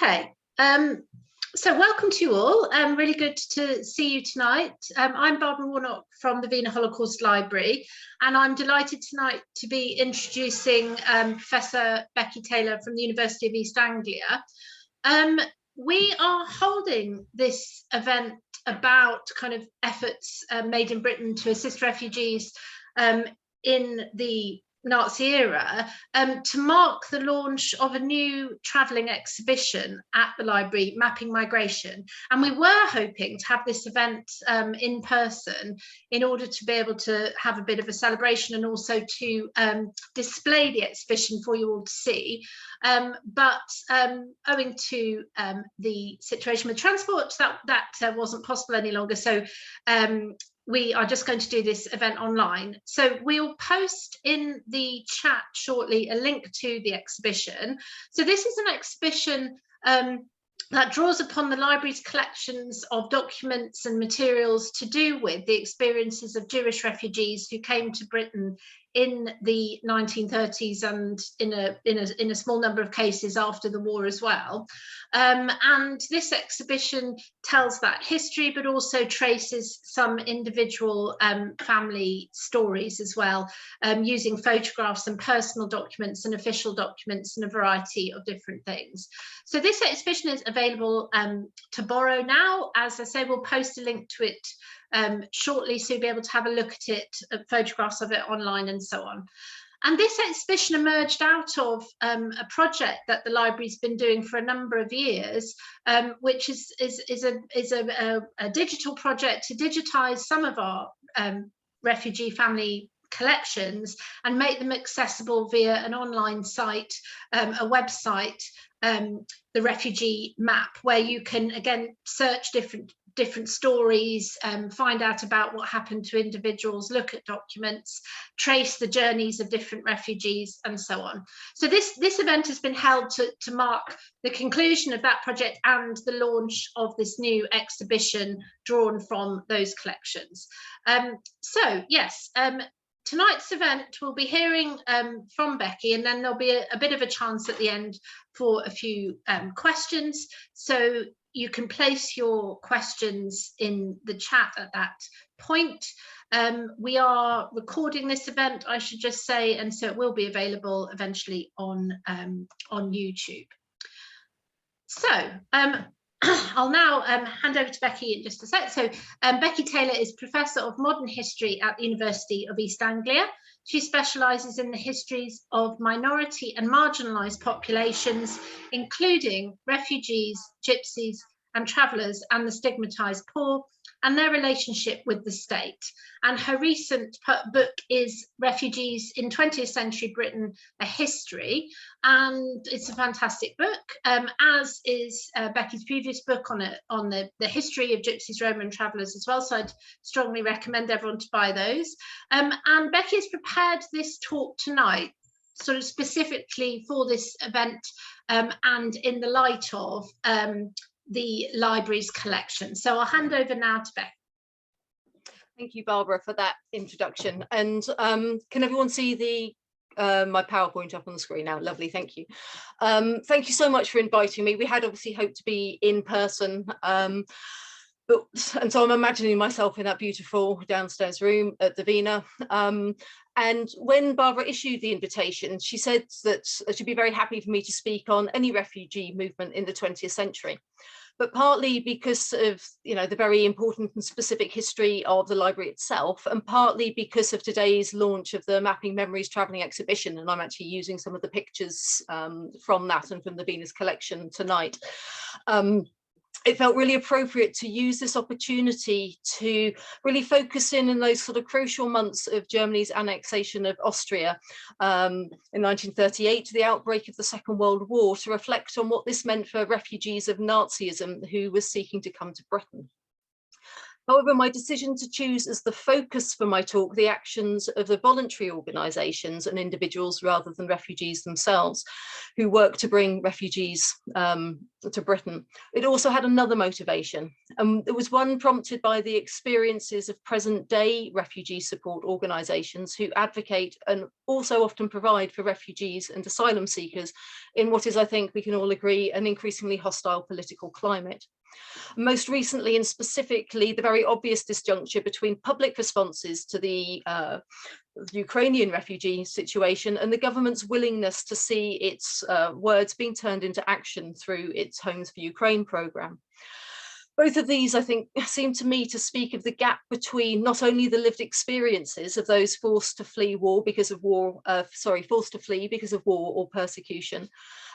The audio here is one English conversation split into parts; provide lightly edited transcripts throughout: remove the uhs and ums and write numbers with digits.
Okay, so welcome to you all. Really good to see you tonight. I'm Barbara Warnock from the Wiener Holocaust Library, and I'm delighted tonight to be introducing Professor Becky Taylor from the University of East Anglia. We are holding this event about kind of efforts made in Britain to assist refugees in the Nazi era to mark the launch of a new travelling exhibition at the library, Mapping Migration. And we were hoping to have this event in person in order to be able to have a bit of a celebration and also to display the exhibition for you all to see. But owing to the situation with transport, that wasn't possible any longer. So we are just going to do this event online. So we'll post in the chat shortly a link to the exhibition. So this is an exhibition that draws upon the library's collections of documents and materials to do with the experiences of Jewish refugees who came to Britain in the 1930s and in a small number of cases after the war as well. And this exhibition tells that history, but also traces some individual family stories as well, using photographs and personal documents and official documents and a variety of different things. So this exhibition is available to borrow now. As I say, we'll post a link to it shortly, so you'll be able to have a look at it, photographs of it online and so on. And this exhibition emerged out of a project that the library's been doing for a number of years, which is a digital project to digitize some of our refugee family collections and make them accessible via an online site, a website, the refugee map, where you can again search different stories, find out about what happened to individuals, look at documents, trace the journeys of different refugees and so on. So this event has been held to mark the conclusion of that project and the launch of this new exhibition drawn from those collections. So yes, tonight's event we'll be hearing from Becky, and then there'll be a bit of a chance at the end for a few questions. So you can place your questions in the chat at that point. We are recording this event, I should just say, and so it will be available eventually on YouTube. So I'll now hand over to Becky in just a sec. So Becky Taylor is Professor of Modern History at the University of East Anglia. She specialises in the histories of minority and marginalised populations, including refugees, gypsies and travellers and the stigmatised poor, and their relationship with the state. And her recent book is Refugees in 20th Century Britain, A History, and it's a fantastic book, as is Becky's previous book on the history of gypsies, Roma and travellers as well, so I'd strongly recommend everyone to buy those. And Becky has prepared this talk tonight sort of specifically for this event and in the light of the library's collection. So I'll hand over now to Becky. Thank you, Barbara, for that introduction. And can everyone see the my PowerPoint up on the screen now? Lovely, thank you. Thank you so much for inviting me. We had obviously hoped to be in person, and so I'm imagining myself in that beautiful downstairs room at the Wiener. And when Barbara issued the invitation, she said that she'd be very happy for me to speak on any refugee movement in the 20th century. But partly because of, you know, the very important and specific history of the library itself, and partly because of today's launch of the Mapping Memories Travelling Exhibition, and I'm actually using some of the pictures from that and from the Venus collection tonight. It felt really appropriate to use this opportunity to really focus in those sort of crucial months of Germany's annexation of Austria in 1938, to the outbreak of the Second World War, to reflect on what this meant for refugees of Nazism who were seeking to come to Britain. However, my decision to choose as the focus for my talk the actions of the voluntary organisations and individuals rather than refugees themselves who work to bring refugees to Britain, it also had another motivation. There was one prompted by the experiences of present-day refugee support organisations who advocate and also often provide for refugees and asylum seekers in what is, I think we can all agree, an increasingly hostile political climate. Most recently and specifically, the very obvious disjuncture between public responses to the Ukrainian refugee situation and the government's willingness to see its words being turned into action through its Homes for Ukraine programme. Both of these, I think, seem to me to speak of the gap between not only the lived experiences of those forced to flee war because of war, forced to flee because of war or persecution,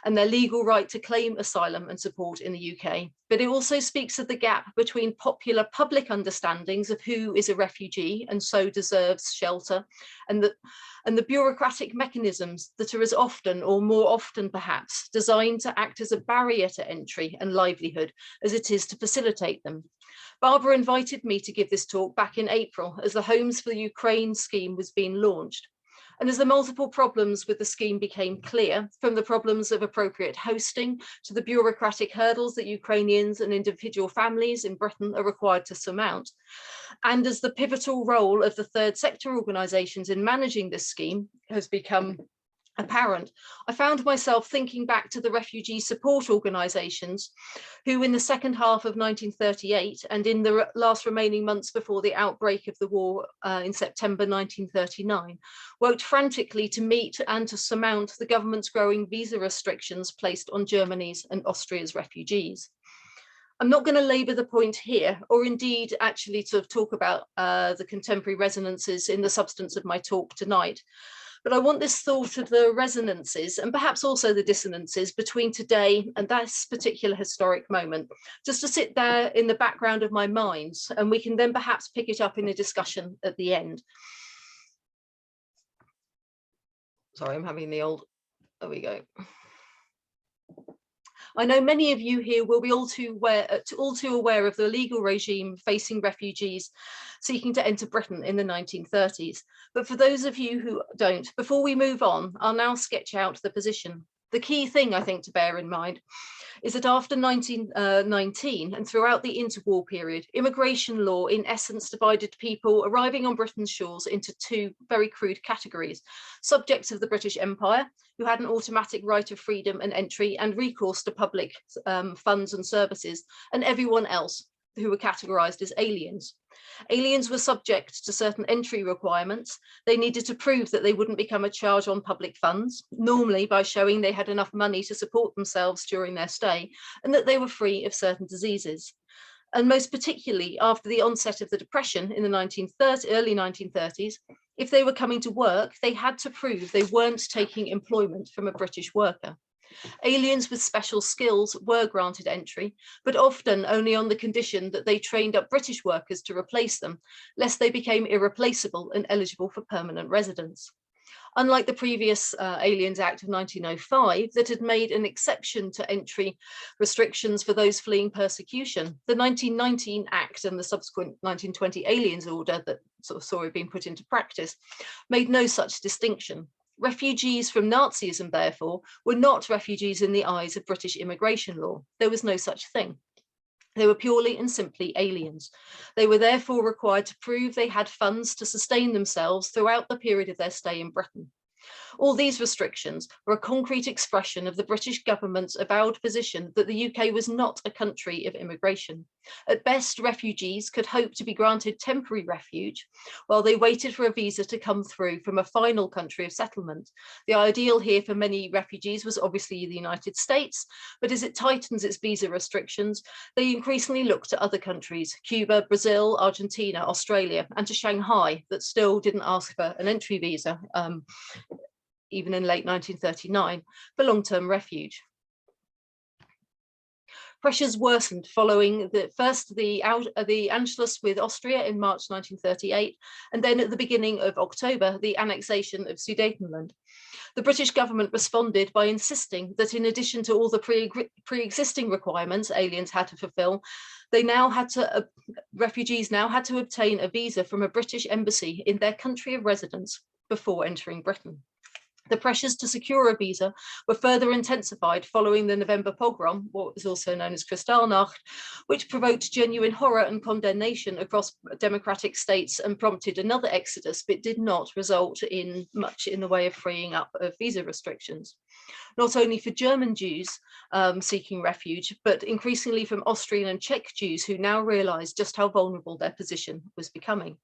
and their legal right to claim asylum and support in the UK, but it also speaks of the gap between popular public understandings of who is a refugee and so deserves shelter, and the bureaucratic mechanisms that are as often, or more often perhaps, designed to act as a barrier to entry and livelihood as it is to facilitate them. Barbara invited me to give this talk back in April as the Homes for Ukraine scheme was being launched. And as the multiple problems with the scheme became clear, from the problems of appropriate hosting to the bureaucratic hurdles that Ukrainians and individual families in Britain are required to surmount, and as the pivotal role of the third sector organisations in managing this scheme has become apparent, I found myself thinking back to the refugee support organisations who in the second half of 1938 and in the last remaining months before the outbreak of the war in September 1939, worked frantically to meet and to surmount the government's growing visa restrictions placed on Germany's and Austria's refugees. I'm not going to labour the point here, or indeed actually to talk about the contemporary resonances in the substance of my talk tonight. But I want this thought of the resonances and perhaps also the dissonances between today and this particular historic moment, just to sit there in the background of my mind, and we can then perhaps pick it up in a discussion at the end. Sorry, I'm having the old, there we go. I know many of you here will be all too aware of the legal regime facing refugees seeking to enter Britain in the 1930s. But for those of you who don't, before we move on, I'll now sketch out the position. The key thing, I think, to bear in mind is that after 1919 and throughout the interwar period, immigration law in essence divided people arriving on Britain's shores into two very crude categories: subjects of the British Empire, who had an automatic right of freedom and entry and recourse to public funds and services, and everyone else, who were categorised as aliens. Aliens were subject to certain entry requirements. They needed to prove that they wouldn't become a charge on public funds, normally by showing they had enough money to support themselves during their stay, and that they were free of certain diseases. And most particularly after the onset of the Depression in the early 1930s, if they were coming to work, they had to prove they weren't taking employment from a British worker. Aliens with special skills were granted entry, but often only on the condition that they trained up British workers to replace them, lest they became irreplaceable and eligible for permanent residence. Unlike the previous Aliens Act of 1905 that had made an exception to entry restrictions for those fleeing persecution, the 1919 Act and the subsequent 1920 Aliens Order that sort of saw it being put into practice made no such distinction. Refugees from Nazism, therefore, were not refugees in the eyes of British immigration law. There was no such thing. They were purely and simply aliens. They were therefore required to prove they had funds to sustain themselves throughout the period of their stay in Britain. All these restrictions were a concrete expression of the British government's avowed position that the UK was not a country of immigration. At best, refugees could hope to be granted temporary refuge while they waited for a visa to come through from a final country of settlement. The ideal here for many refugees was obviously the United States, but as it tightens its visa restrictions, they increasingly look to other countries: Cuba, Brazil, Argentina, Australia, and to Shanghai, that still didn't ask for an entry visa, even in late 1939, for long-term refuge. Pressures worsened following the Anschluss with Austria in March 1938, and then at the beginning of October, the annexation of Sudetenland. The British government responded by insisting that in addition to all the pre-existing requirements aliens had to fulfill, refugees now had to obtain a visa from a British embassy in their country of residence before entering Britain. The pressures to secure a visa were further intensified following the November pogrom, what is also known as Kristallnacht, which provoked genuine horror and condemnation across democratic states and prompted another exodus, but did not result in much in the way of freeing up of visa restrictions. Not only for German Jews seeking refuge, but increasingly from Austrian and Czech Jews who now realised just how vulnerable their position was becoming.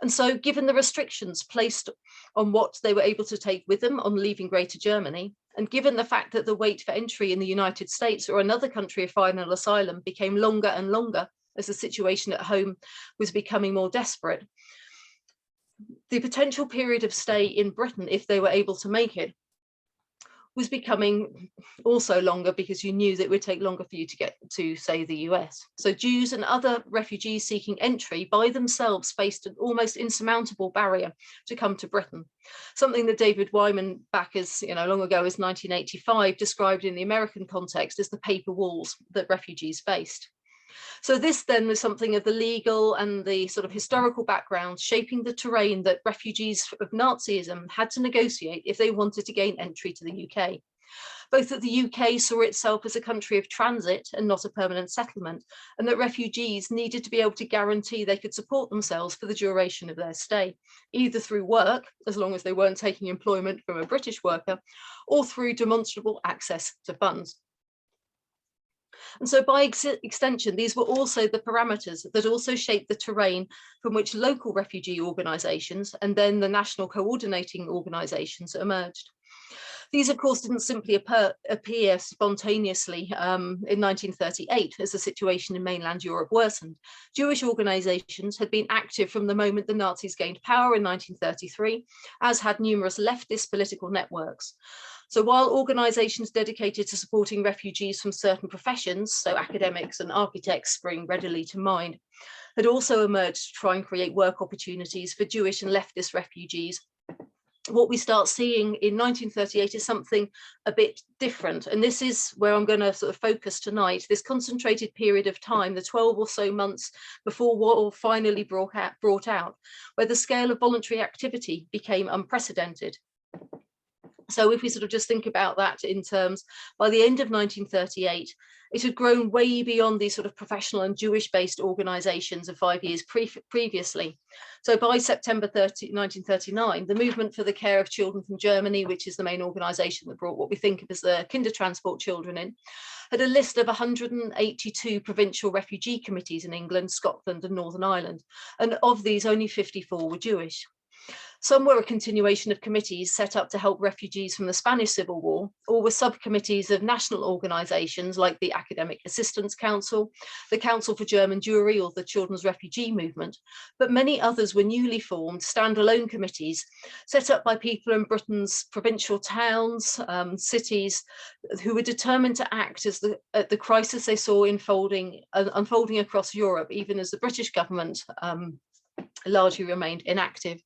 And so, given the restrictions placed on what they were able to take with them on leaving Greater Germany, and given the fact that the wait for entry in the United States or another country of final asylum became longer and longer as the situation at home was becoming more desperate, the potential period of stay in Britain, if they were able to make it, was becoming also longer, because you knew that it would take longer for you to get to, say, the US. So Jews and other refugees seeking entry by themselves faced an almost insurmountable barrier to come to Britain. Something that David Wyman, back as long ago as 1985, described in the American context as the paper walls that refugees faced. So this then was something of the legal and the sort of historical background shaping the terrain that refugees of Nazism had to negotiate if they wanted to gain entry to the UK. Both that the UK saw itself as a country of transit and not a permanent settlement, and that refugees needed to be able to guarantee they could support themselves for the duration of their stay, either through work, as long as they weren't taking employment from a British worker, or through demonstrable access to funds. And so by extension, these were also the parameters that also shaped the terrain from which local refugee organisations and then the national coordinating organisations emerged. These, of course, didn't simply appear spontaneously in 1938 as the situation in mainland Europe worsened. Jewish organisations had been active from the moment the Nazis gained power in 1933, as had numerous leftist political networks. So while organisations dedicated to supporting refugees from certain professions, so academics and architects spring readily to mind, had also emerged to try and create work opportunities for Jewish and leftist refugees, what we start seeing in 1938 is something a bit different. And this is where I'm going to sort of focus tonight, this concentrated period of time, the 12 or so months before war finally brought out, where the scale of voluntary activity became unprecedented. So if we sort of just think about that in terms, by the end of 1938, it had grown way beyond these sort of professional and Jewish-based organisations of 5 years previously. So by September 1939, the Movement for the Care of Children from Germany, which is the main organisation that brought what we think of as the Kindertransport children in, had a list of 182 provincial refugee committees in England, Scotland and Northern Ireland. And of these, only 54 were Jewish. Some were a continuation of committees set up to help refugees from the Spanish Civil War, or were subcommittees of national organisations like the Academic Assistance Council, the Council for German Jewry, or the Children's Refugee Movement. But many others were newly formed standalone committees set up by people in Britain's provincial towns, cities, who were determined to act as the crisis they saw unfolding across Europe, even as the British government largely remained inactive.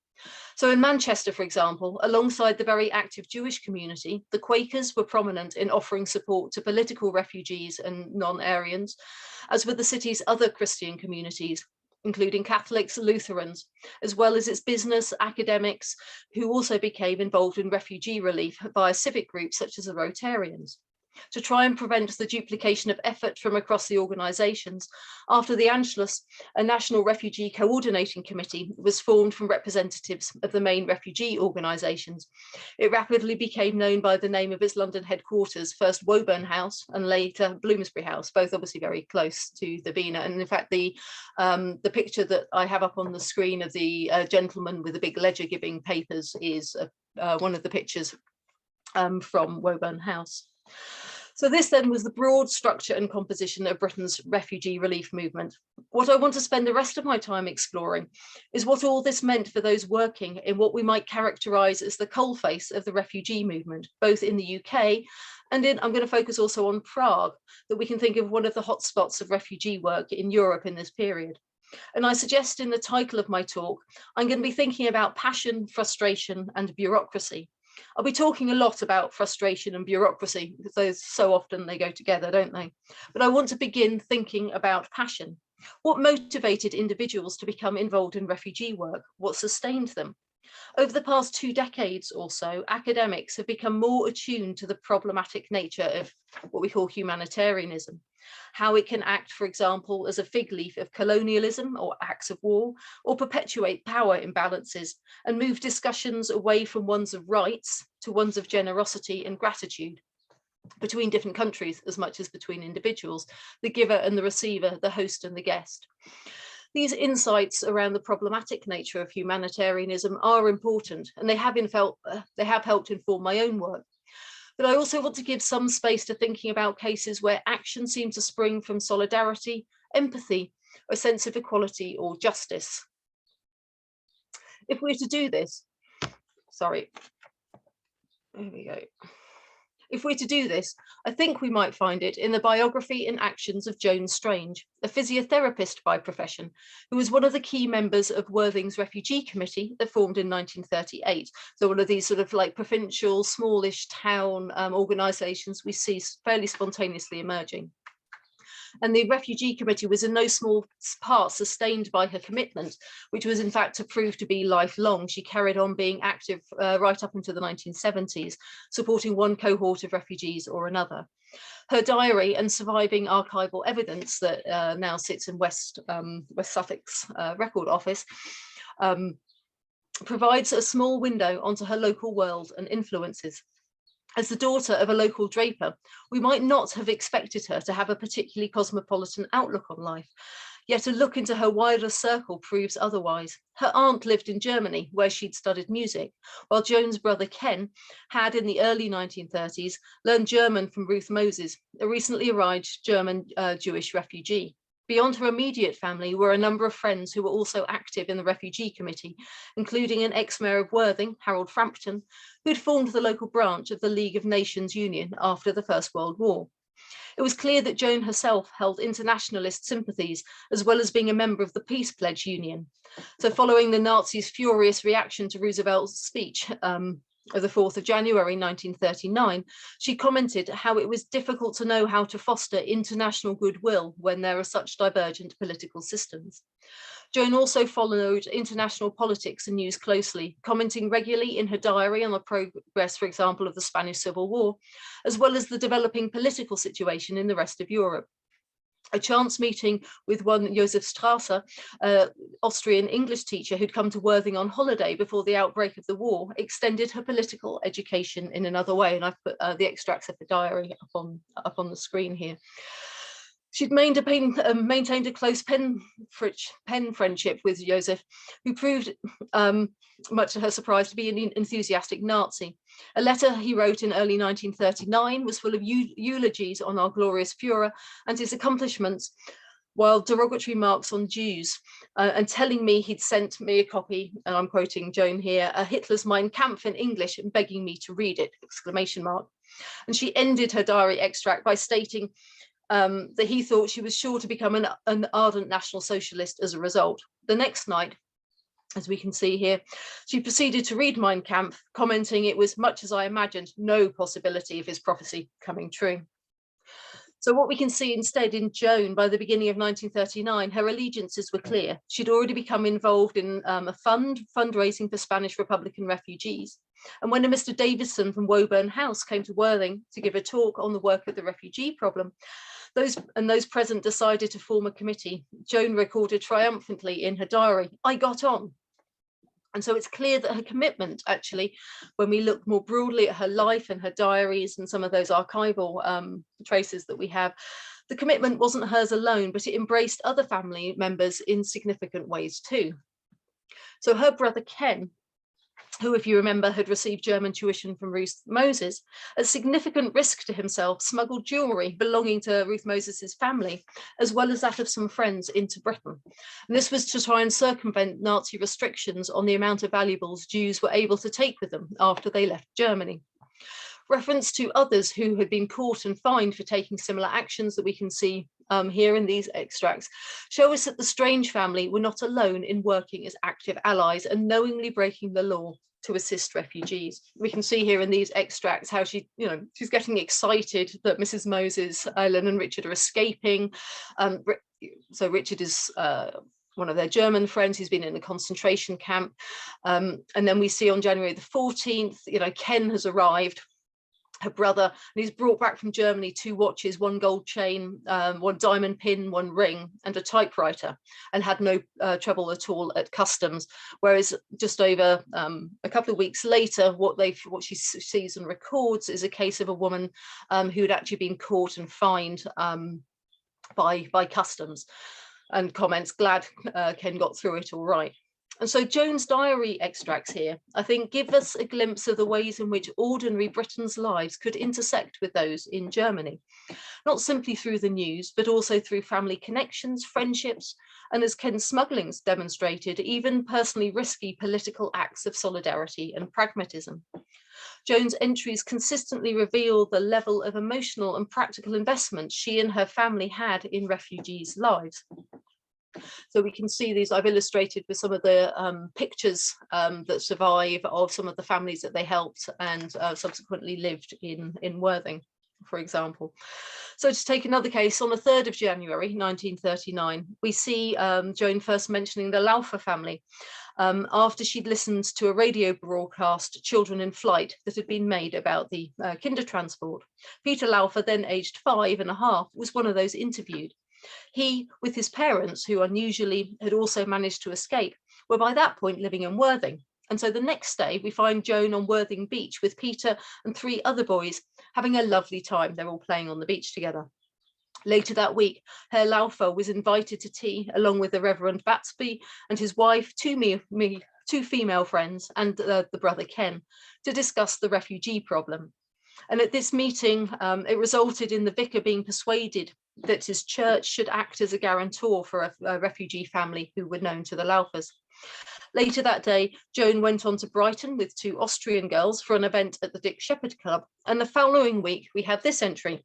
So in Manchester, for example, alongside the very active Jewish community, the Quakers were prominent in offering support to political refugees and non-Aryans, as were the city's other Christian communities, including Catholics, Lutherans, as well as its business, academics, who also became involved in refugee relief via civic groups such as the Rotarians. To try and prevent the duplication of effort from across the organisations, after the Anschluss, a national refugee coordinating committee was formed from representatives of the main refugee organisations. It rapidly became known by the name of its London headquarters, first Woburn House and later Bloomsbury House, both obviously very close to the Wiener. And in fact, the picture that I have up on the screen of the gentleman with the big ledger giving papers is one of the pictures from Woburn House. So this then was the broad structure and composition of Britain's refugee relief movement. What I want to spend the rest of my time exploring is what all this meant for those working in what we might characterise as the coalface of the refugee movement, both in the UK and I'm going to focus also on Prague, that we can think of one of the hotspots of refugee work in Europe in this period. And I suggest in the title of my talk, I'm going to be thinking about passion, frustration and bureaucracy. I'll be talking a lot about frustration and bureaucracy because those so often they go together, don't they? But I want to begin thinking about passion. What motivated individuals to become involved in refugee work? What sustained them? Over the past 2 decades or so, academics have become more attuned to the problematic nature of what we call humanitarianism, how it can act, for example, as a fig leaf of colonialism or acts of war, or perpetuate power imbalances and move discussions away from ones of rights to ones of generosity and gratitude between different countries as much as between individuals, the giver and the receiver, the host and the guest. These insights around the problematic nature of humanitarianism are important, and they have helped inform my own work. But I also want to give some space to thinking about cases where action seems to spring from solidarity, empathy, a sense of equality or justice. If we're to do this, sorry, there we go. If we're to do this, I think we might find it in the biography and actions of Joan Strange, a physiotherapist by profession, who was one of the key members of Worthing's Refugee Committee that formed in 1938. So one of these sort of like provincial, smallish town organisations we see fairly spontaneously emerging. And the Refugee Committee was in no small part sustained by her commitment, which was in fact to prove to be lifelong. She carried on being active right up into the 1970s, supporting one cohort of refugees or another. Her diary and surviving archival evidence that now sits in West Suffolk's Record Office provides a small window onto her local world and influences. As the daughter of a local draper, we might not have expected her to have a particularly cosmopolitan outlook on life, yet a look into her wider circle proves otherwise. Her aunt lived in Germany, where she'd studied music, while Joan's brother Ken had, in the early 1930s, learned German from Ruth Moses, a recently arrived German Jewish refugee. Beyond her immediate family were a number of friends who were also active in the Refugee Committee, including an ex-mayor of Worthing, Harold Frampton, who'd formed the local branch of the League of Nations Union after the First World War. It was clear that Joan herself held internationalist sympathies, as well as being a member of the Peace Pledge Union. So following the Nazis' furious reaction to Roosevelt's speech of the 4th of January 1939, she commented how it was difficult to know how to foster international goodwill when there are such divergent political systems. Joan also followed international politics and news closely, commenting regularly in her diary on the progress, for example, of the Spanish Civil War, as well as the developing political situation in the rest of Europe. A chance meeting with one Josef Strasser, Austrian English teacher who'd come to Worthing on holiday before the outbreak of the war, extended her political education in another way. And I've put the extracts of the diary up on the screen here. She'd maintained a close pen friendship with Josef, who proved, much to her surprise, to be an enthusiastic Nazi. A letter he wrote in early 1939 was full of eulogies on our glorious Führer and his accomplishments, while derogatory remarks on Jews, and telling me he'd sent me a copy, and I'm quoting Joan here, Hitler's Mein Kampf in English, and begging me to read it, exclamation mark. And she ended her diary extract by stating that he thought she was sure to become an ardent National Socialist as a result. The next night, as we can see here, she proceeded to read Mein Kampf, commenting it was much as I imagined, no possibility of his prophecy coming true. So what we can see instead in Joan, by the beginning of 1939, her allegiances were clear. She'd already become involved in a fundraising for Spanish Republican refugees. And when a Mr. Davison from Woburn House came to Worthing to give a talk on the work of the refugee problem, those present decided to form a committee. Joan recorded triumphantly in her diary, I got on. And so it's clear that her commitment, actually, when we look more broadly at her life and her diaries and some of those archival traces that we have, the commitment wasn't hers alone, but it embraced other family members in significant ways too. So her brother Ken, who, if you remember, had received German tuition from Ruth Moses, at significant risk to himself, smuggled jewellery belonging to Ruth Moses's family, as well as that of some friends, into Britain. And this was to try and circumvent Nazi restrictions on the amount of valuables Jews were able to take with them after they left Germany. Reference to others who had been caught and fined for taking similar actions that we can see here in these extracts show us that the Strange family were not alone in working as active allies and knowingly breaking the law. to assist refugees. We can see here in these extracts how she's getting excited that Mrs. Moses, Ellen and Richard are escaping. So Richard is one of their German friends who's been in a concentration camp. And then we see on January the 14th, Ken has arrived, her brother, and he's brought back from Germany 2 watches, 1 gold chain, 1 diamond pin, 1 ring, and a typewriter, and had no trouble at all at customs. Whereas just over a couple of weeks later, what she sees and records is a case of a woman who had actually been caught and fined by customs, and comments, glad Ken got through it all right. And so Joan's diary extracts here, I think, give us a glimpse of the ways in which ordinary Britain's lives could intersect with those in Germany, not simply through the news, but also through family connections, friendships, and as Ken's smugglings demonstrated, even personally risky political acts of solidarity and pragmatism. Joan's entries consistently reveal the level of emotional and practical investment she and her family had in refugees' lives. So we can see these, I've illustrated with some of the pictures that survive of some of the families that they helped and subsequently lived in Worthing, for example. So to take another case, on the 3rd of January 1939, we see Joan first mentioning the Laufer family after she'd listened to a radio broadcast, Children in Flight, that had been made about the Kindertransport. Peter Laufer, then aged 5.5, was one of those interviewed. He, with his parents, who unusually had also managed to escape, were by that point living in Worthing. And so the next day we find Joan on Worthing Beach with Peter and 3 other boys having a lovely time. They're all playing on the beach together. Later that week, Herr Laufer was invited to tea along with the Reverend Batsby and his wife, 2 female friends, and the brother Ken, to discuss the refugee problem. And at this meeting, it resulted in the vicar being persuaded that his church should act as a guarantor for a refugee family who were known to the Laufers. Later that day, Joan went on to Brighton with 2 Austrian girls for an event at the Dick Shepherd Club. And the following week, we have this entry.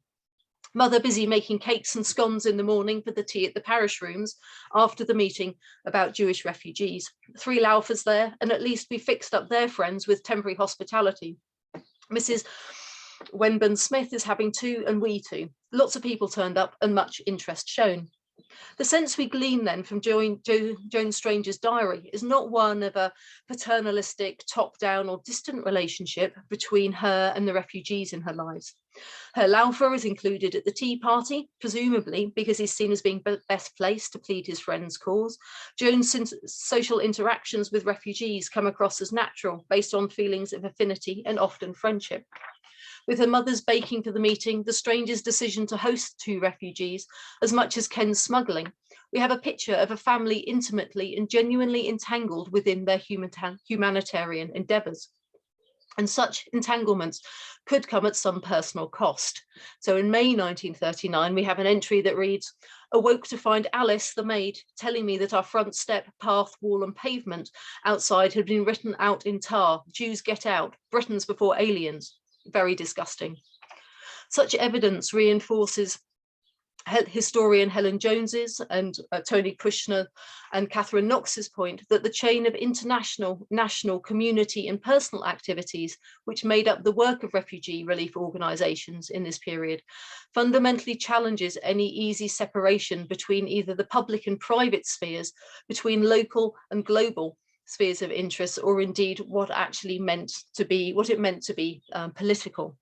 Mother busy making cakes and scones in the morning for the tea at the parish rooms after the meeting about Jewish refugees. 3 Laufers there, and at least we fixed up their friends with temporary hospitality. Mrs. Wenburn Smith is having 2 and we 2. Lots of people turned up and much interest shown. The sense we glean then from Joan Strange's diary is not one of a paternalistic, top-down or distant relationship between her and the refugees in her lives. Her Laufer is included at the tea party, presumably because he's seen as being best placed to plead his friend's cause. Joan's social interactions with refugees come across as natural, based on feelings of affinity and often friendship. With her mother's baking for the meeting, the Strange's decision to host 2 refugees, as much as Ken's smuggling, we have a picture of a family intimately and genuinely entangled within their humanitarian endeavours. And such entanglements could come at some personal cost. So in May 1939, we have an entry that reads, "Awoke to find Alice, the maid, telling me that our front step, path, wall and pavement outside had been written out in tar, Jews get out, Britons before aliens." Very disgusting. Such evidence reinforces historian Helen Jones's and Tony Kushner and Catherine Knox's point that the chain of international, national, community and personal activities which made up the work of refugee relief organisations in this period fundamentally challenges any easy separation between either the public and private spheres, between local and global spheres of interest, or indeed what it meant to be political.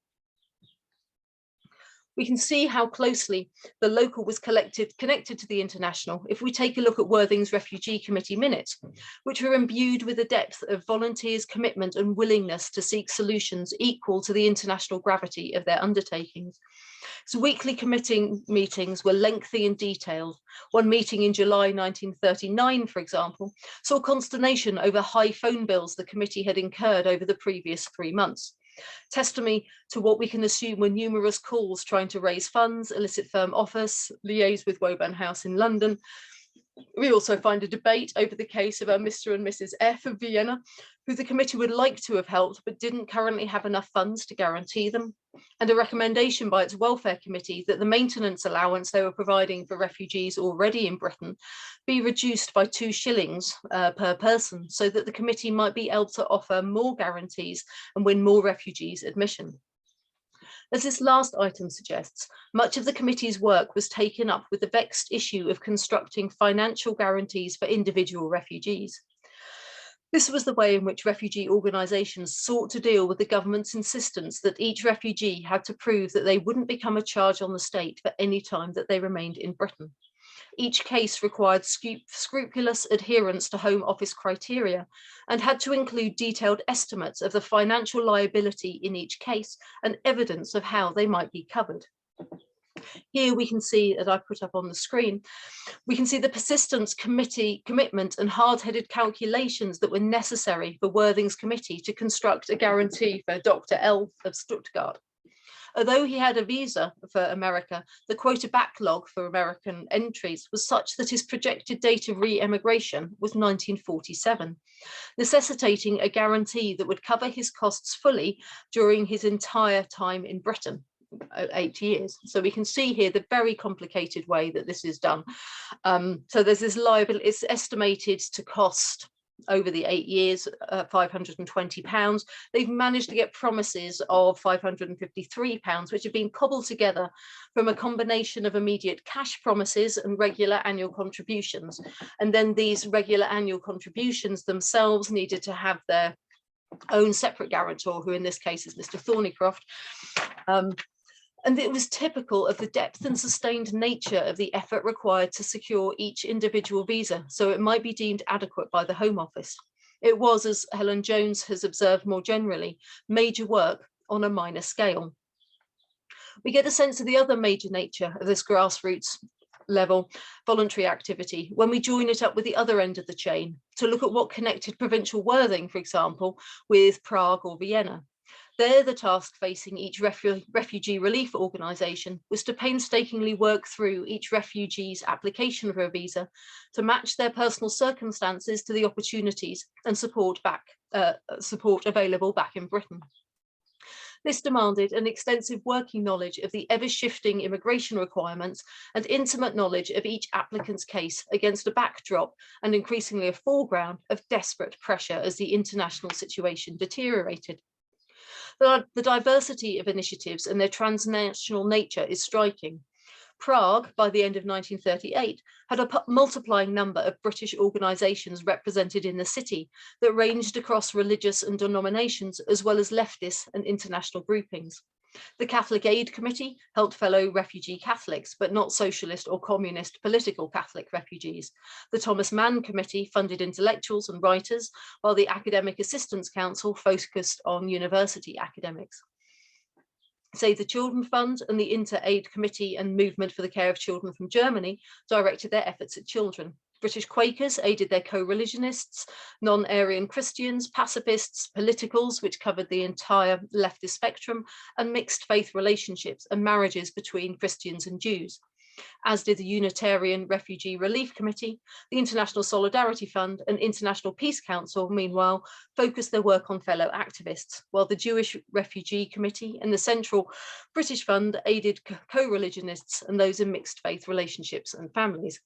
We can see how closely the local was connected to the international if we take a look at Worthing's Refugee Committee minutes, which were imbued with a depth of volunteers' commitment and willingness to seek solutions equal to the international gravity of their undertakings. So weekly committee meetings were lengthy and detailed. One meeting in July 1939, for example, saw consternation over high phone bills the committee had incurred over the previous 3 months. Testimony to what we can assume were numerous calls trying to raise funds, elicit firm offers, liaise with Woburn House in London. We also find a debate over the case of a Mr. and Mrs. F of Vienna, who the committee would like to have helped but didn't currently have enough funds to guarantee them. and a recommendation by its welfare committee that the maintenance allowance they were providing for refugees already in Britain be reduced by 2 shillings per person, so that the committee might be able to offer more guarantees and win more refugees admission. As this last item suggests, much of the committee's work was taken up with the vexed issue of constructing financial guarantees for individual refugees. This was the way in which refugee organisations sought to deal with the government's insistence that each refugee had to prove that they wouldn't become a charge on the state for any time that they remained in Britain. Each case required scrupulous adherence to Home Office criteria and had to include detailed estimates of the financial liability in each case and evidence of how they might be covered. Here we can see, as I put up on the screen, we can see the persistence, commitment and hard-headed calculations that were necessary for Worthing's committee to construct a guarantee for Dr. L of Stuttgart. Although he had a visa for America, the quota backlog for American entries was such that his projected date of re-emigration was 1947, necessitating a guarantee that would cover his costs fully during his entire time in Britain. 8 years. So we can see here the very complicated way that this is done. So there's this liability, it's estimated to cost over the 8 years, £520. They've managed to get promises of £553, which have been cobbled together from a combination of immediate cash promises and regular annual contributions. And then these regular annual contributions themselves needed to have their own separate guarantor, who in this case is Mr. Thornycroft. And it was typical of the depth and sustained nature of the effort required to secure each individual visa, so it might be deemed adequate by the Home Office. It was, as Helen Jones has observed more generally, major work on a minor scale. We get a sense of the other major nature of this grassroots level voluntary activity when we join it up with the other end of the chain to look at what connected provincial Worthing, for example, with Prague or Vienna. There, the task facing each refugee relief organisation was to painstakingly work through each refugee's application for a visa to match their personal circumstances to the opportunities and support available back in Britain. This demanded an extensive working knowledge of the ever-shifting immigration requirements and intimate knowledge of each applicant's case against a backdrop and increasingly a foreground of desperate pressure as the international situation deteriorated. The diversity of initiatives and their transnational nature is striking. Prague, by the end of 1938, had a multiplying number of British organisations represented in the city that ranged across religious and denominations, as well as leftist and international groupings. The Catholic Aid Committee helped fellow refugee Catholics, but not socialist or communist political Catholic refugees. The Thomas Mann Committee funded intellectuals and writers, while the Academic Assistance Council focused on university academics. Save the Children Fund and the Inter-Aid Committee and Movement for the Care of Children from Germany directed their efforts at children. British Quakers aided their co-religionists, non-Aryan Christians, pacifists, politicals, which covered the entire leftist spectrum, and mixed faith relationships and marriages between Christians and Jews. As did the Unitarian Refugee Relief Committee, the International Solidarity Fund and International Peace Council, meanwhile, focused their work on fellow activists, while the Jewish Refugee Committee and the Central British Fund aided co-religionists and those in mixed faith relationships and families.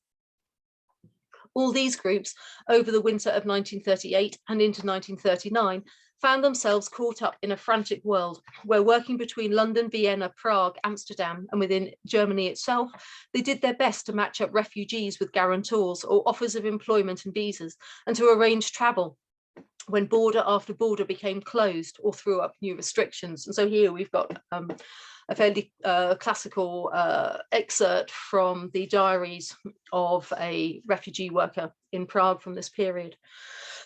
All these groups, over the winter of 1938 and into 1939, found themselves caught up in a frantic world where, working between London, Vienna, Prague, Amsterdam, and within Germany itself, they did their best to match up refugees with guarantors or offers of employment and visas, and to arrange travel when border after border became closed or threw up new restrictions. And so here we've got a fairly classical excerpt from the diaries of a refugee worker in Prague from this period.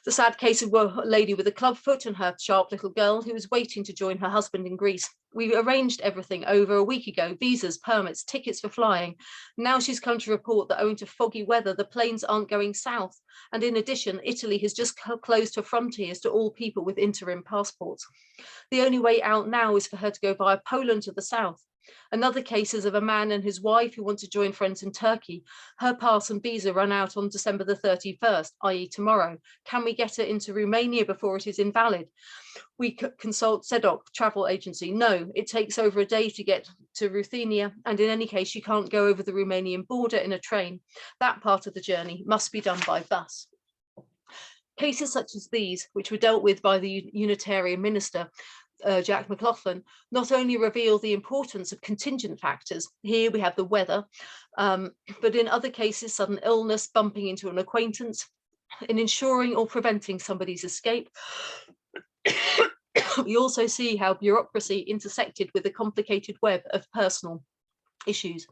The sad case of a lady with a clubfoot and her sharp little girl who was waiting to join her husband in Greece. We arranged everything over a week ago, visas, permits, tickets for flying. Now she's come to report that owing to foggy weather, the planes aren't going south. And in addition, Italy has just closed her frontiers to all people with interim passports. The only way out now is for her to go via Poland to the south. Another case is of a man and his wife who want to join friends in Turkey. Her pass and visa run out on December the 31st, i.e. tomorrow. Can we get her into Romania before it is invalid? We consult SEDOC travel agency. No, it takes over a day to get to Ruthenia, and in any case, you can't go over the Romanian border in a train. That part of the journey must be done by bus. Cases such as these, which were dealt with by the Unitarian minister, Jack McLaughlin, not only reveal the importance of contingent factors, here we have the weather, but in other cases, sudden illness, bumping into an acquaintance, in ensuring or preventing somebody's escape. We also see how bureaucracy intersected with a complicated web of personal issues.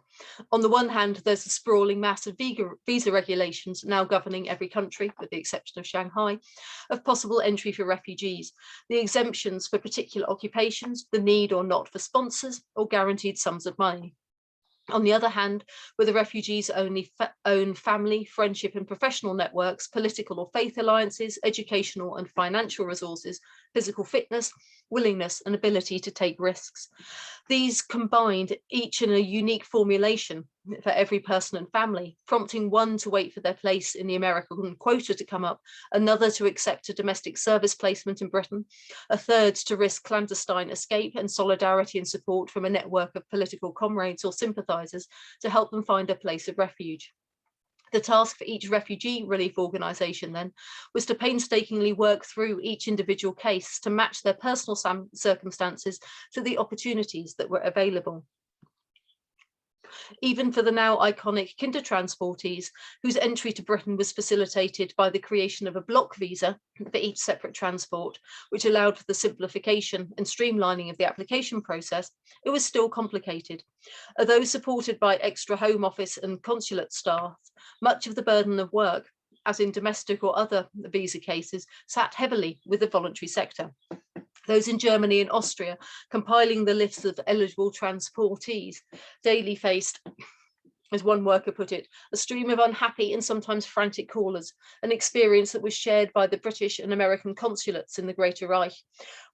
On the one hand, there's a sprawling mass of visa regulations now governing every country, with the exception of Shanghai, of possible entry for refugees, the exemptions for particular occupations, the need or not for sponsors, or guaranteed sums of money. On the other hand, with the refugees' own family, friendship and professional networks, political or faith alliances, educational and financial resources, physical fitness, willingness and ability to take risks. These combined, each in a unique formulation for every person and family, prompting one to wait for their place in the American quota to come up, another to accept a domestic service placement in Britain, a third to risk clandestine escape and solidarity and support from a network of political comrades or sympathisers to help them find a place of refuge. The task for each refugee relief organisation then was to painstakingly work through each individual case to match their personal circumstances to the opportunities that were available. Even for the now iconic Kindertransportees, whose entry to Britain was facilitated by the creation of a block visa for each separate transport, which allowed for the simplification and streamlining of the application process, it was still complicated. Although supported by extra Home Office and consulate staff, much of the burden of work, as in domestic or other visa cases, sat heavily with the voluntary sector. Those in Germany and Austria, compiling the lists of eligible transportees, daily faced, as one worker put it, a stream of unhappy and sometimes frantic callers, an experience that was shared by the British and American consulates in the Greater Reich,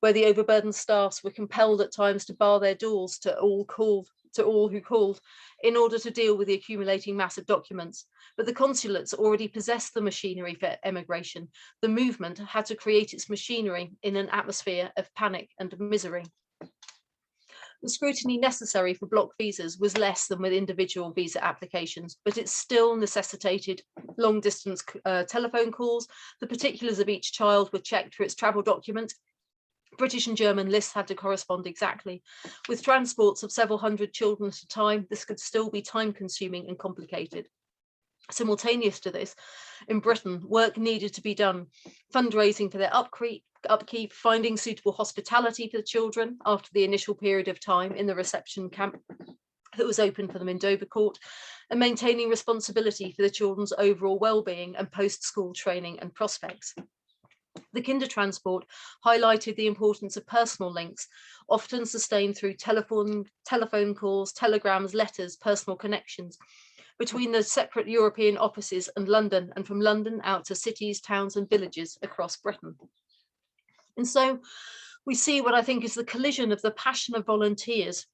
where the overburdened staffs were compelled at times to bar their doors to all who called in order to deal with the accumulating mass of documents. But the consulates already possessed the machinery for emigration. The movement had to create its machinery in an atmosphere of panic and misery. The scrutiny necessary for block visas was less than with individual visa applications, but it still necessitated long distance telephone calls. The particulars of each child were checked for its travel document. British and German lists had to correspond exactly. With transports of several hundred children at a time, this could still be time consuming and complicated. Simultaneous to this, in Britain, work needed to be done, fundraising for their upkeep, finding suitable hospitality for the children after the initial period of time in the reception camp that was open for them in Dovercourt, and maintaining responsibility for the children's overall well-being and post-school training and prospects. The Kindertransport highlighted the importance of personal links, often sustained through telephone calls, telegrams, letters, personal connections, between the separate European offices and London, and from London out to cities, towns and villages across Britain. And so we see what I think is the collision of the passion of volunteers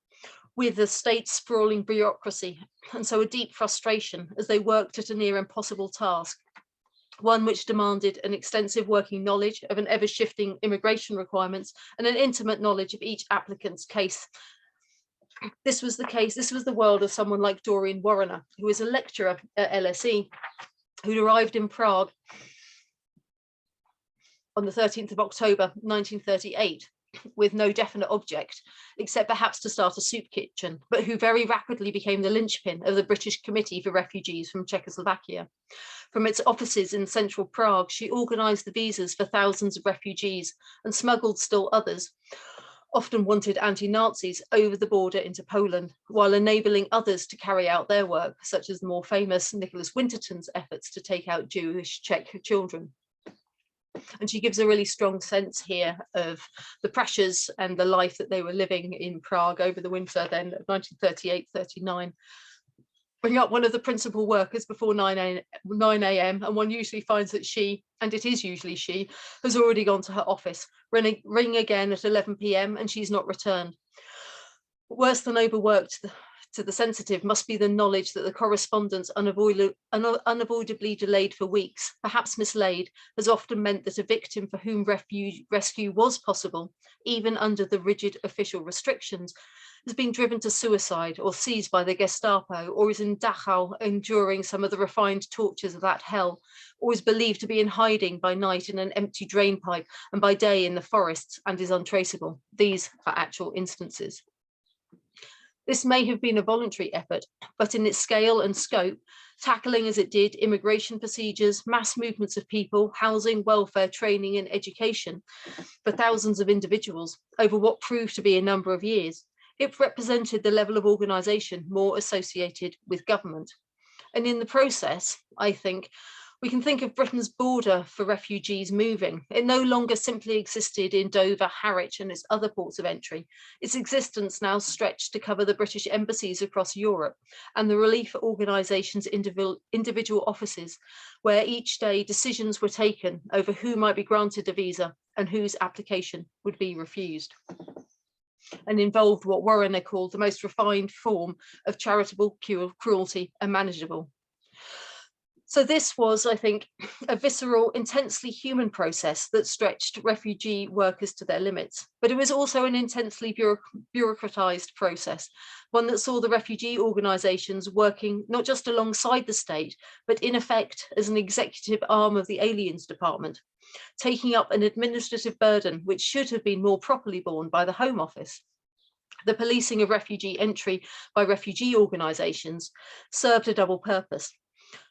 with the state's sprawling bureaucracy, and so a deep frustration as they worked at a near impossible task, one which demanded an extensive working knowledge of an ever-shifting immigration requirements and an intimate knowledge of each applicant's case. This was the world of someone like Doreen Warrener, who is a lecturer at LSE, who'd arrived in Prague on the 13th of October, 1938, with no definite object, except perhaps to start a soup kitchen, but who very rapidly became the linchpin of the British Committee for Refugees from Czechoslovakia. From its offices in central Prague, she organised the visas for thousands of refugees and smuggled still others, often wanted anti-Nazis, over the border into Poland, while enabling others to carry out their work, such as the more famous Nicholas Winterton's efforts to take out Jewish Czech children. And she gives a really strong sense here of the pressures and the life that they were living in Prague over the winter then of 1938-39. Bring up one of the principal workers before 9 a.m. and one usually finds that she, and it is usually she, has already gone to her office. Ring again at 11 p.m. and she's not returned. Worse than overworked to the sensitive must be the knowledge that the correspondence unavoidably delayed for weeks, perhaps mislaid, has often meant that a victim for whom rescue was possible, even under the rigid official restrictions, has been driven to suicide or seized by the Gestapo, or is in Dachau enduring some of the refined tortures of that hell, or is believed to be in hiding by night in an empty drain pipe and by day in the forests and is untraceable. These are actual instances. This may have been a voluntary effort, but in its scale and scope, tackling as it did immigration procedures, mass movements of people, housing, welfare, training and education for thousands of individuals over what proved to be a number of years, it represented the level of organisation more associated with government. And in the process, I think, we can think of Britain's border for refugees moving. It no longer simply existed in Dover, Harwich and its other ports of entry. Its existence now stretched to cover the British embassies across Europe and the relief organisations' individual offices, where each day decisions were taken over who might be granted a visa and whose application would be refused, and involved what Warren called the most refined form of charitable cruelty and manageable. So this was, I think, a visceral, intensely human process that stretched refugee workers to their limits. But it was also an intensely bureaucratized process, one that saw the refugee organizations working not just alongside the state, but in effect as an executive arm of the Aliens Department, taking up an administrative burden which should have been more properly borne by the Home Office. The policing of refugee entry by refugee organizations served a double purpose.